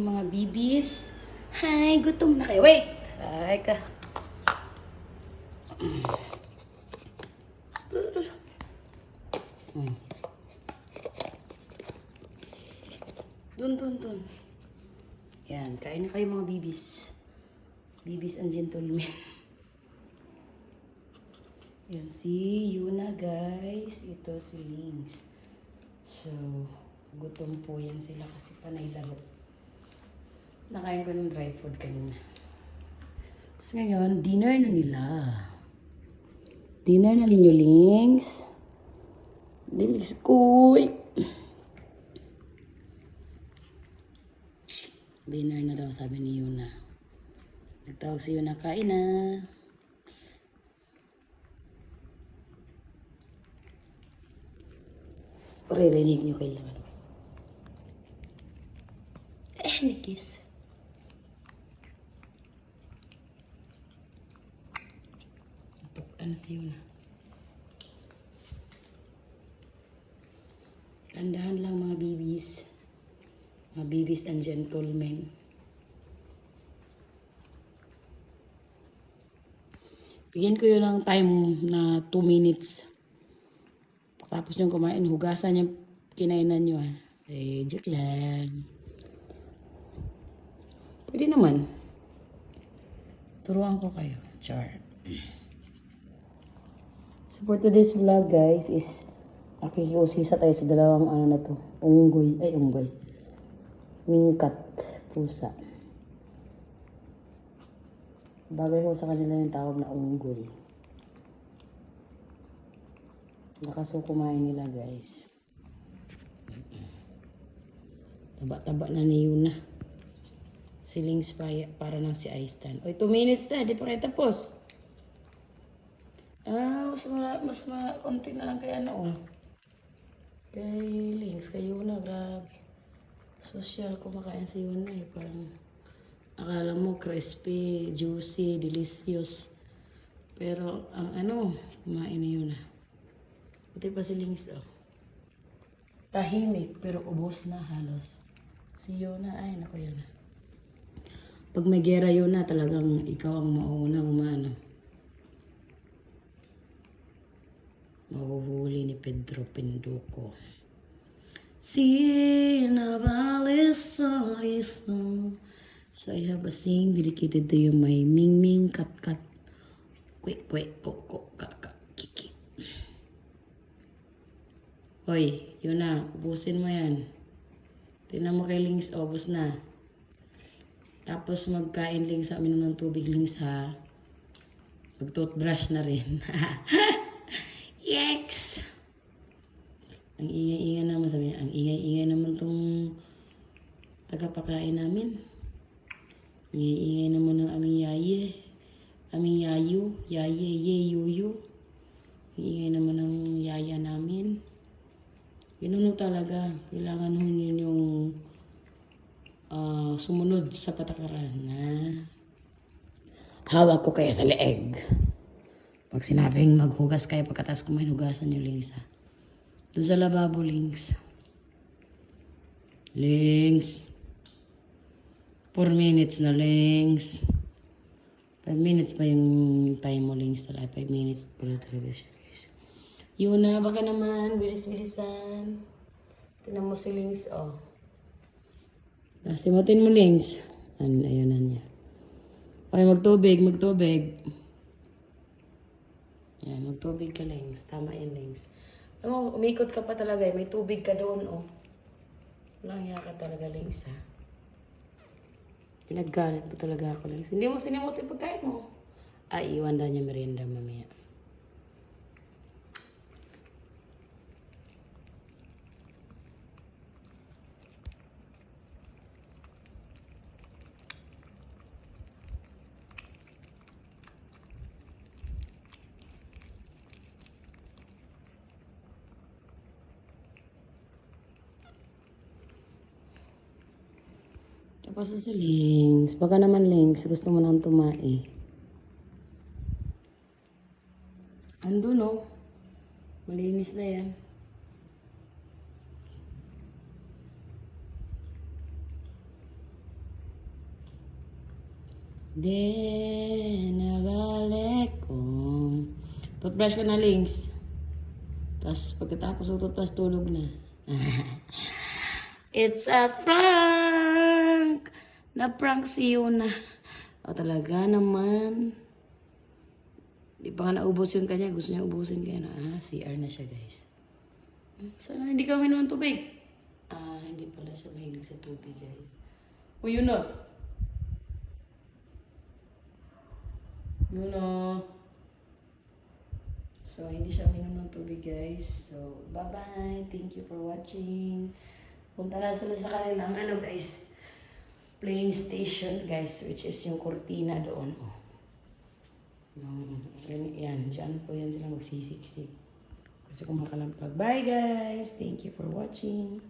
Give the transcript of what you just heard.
Mga bibis. Hi, gutom na kayo. Wait! Ay ka. Dun. Yan, kain na kayo mga bibis. Bibis and gentlemen. Yan si Yuna guys. Ito si Lings. So, gutom po yan sila kasi panay laro. Nakain ko ng dry food kanina. Tapos ngayon, dinner na nila. Dinner na ninyo, Lings. Lings, kuy. Dinner na daw, sabi ni Yuna. Nagtawag si Yuna, kain na. Paririnig nyo kailangan. Nikis. Ano si Yuna? Landahan lang mga bibis. Mga bibis and gentlemen. Bigyan ko yun ng time na 2 minutes. Tapos yung kumain, hugasan yung kinainan nyo. Joke lang. Pwede naman. Turuan ko kayo. Char. So for today's vlog guys is nakikiusisa tayo sa dalawang ano na to. Unggoy. Mingkat. Pusa. Bagay ko sa kanila yung tawag na unggoy. Nakasukumain nila guys. Taba-taba na ni Yuna. Silings para na si Aistan. Oy, 2 minutes na. Di pa kayo tapos. Mas konti na lang kaya na Kay Lings, kay Yuna, grabe. Social, kumakain si Yuna Parang akala mo crispy, juicy, delicious. Pero ang kumain ni Yuna. Buti pa si Lings tahimik, pero ubos na halos. Si Yuna, ay naku Yuna. Pag may gera Yuna, talagang ikaw ang maunang mahuhuli ni Pedro Pinduco. So I have a saying dedicated to you, my ming kat kwek ko kaka kiki. Hoy, Yuna, ubusin mo yan. Tingnan mo kay Lings, ubos na. Tapos magkain Lings, minom ng tubig Lings ha. Mag-toothbrush na rin. Yex! Ang ingay-ingay naman, sabi niya. Ang ingay-ingay naman tong tagapakain namin. Ingay-ingay naman ng aming yaye. Aming yayu. Yaye, ye, yuyu. Ingay naman ng yaya namin. Ganun talaga. Kailangan yun yung sumunod sa patakaran na hawak ko kayo sa leeg. Pag sinabing maghugas kayo pagkatapos kumain, hugasan nyo Lings ha. Doon sa lababo Lings. Lings. 4 minutes na Lings. 5 minutes pa yung time mo Lings. 5 minutes pala talaga siya guys. Yuna, baka naman. Bilis-bilisan. Tinan mo si Lings Simutin mo Lings. Ayun na niya. Okay, magtubig. Yan, magtubig ka Lings. Tama yan Lings. Alam mo, umikot ka pa talaga May tubig ka doon Walang hiya ka talaga Lings ha. Pinaggalit mo talaga ako Lings. Hindi mo sinimot yung pagkain mo. Iwan daw niya merienda mamaya. Tapos na si Lings. Baka naman Lings, gusto mo nang tumae. Andun malinis na yan. Di nabalik kong. Toothbrush ka na, Links. Tapos pagkatapos toothbrush, tulog na. It's a prank! Na-prank si Yuna. O talaga naman. Di pa nga naubos yung kanya. Gusto niya ubusin kaya na. CR na siya, guys. Sana hindi kami naman tubig. Hindi pala siya mahilig sa tubig, guys. O, Yuna. Yuna. So, hindi siya minom ng tubig, guys. So, bye-bye. Thank you for watching. Punta na sila sa kanilang, guys, playing station, guys, which is yung cortina doon. Oh. Yan, dyan po yan sila magsisiksik. Kasi kumakalampag. Bye, guys. Thank you for watching.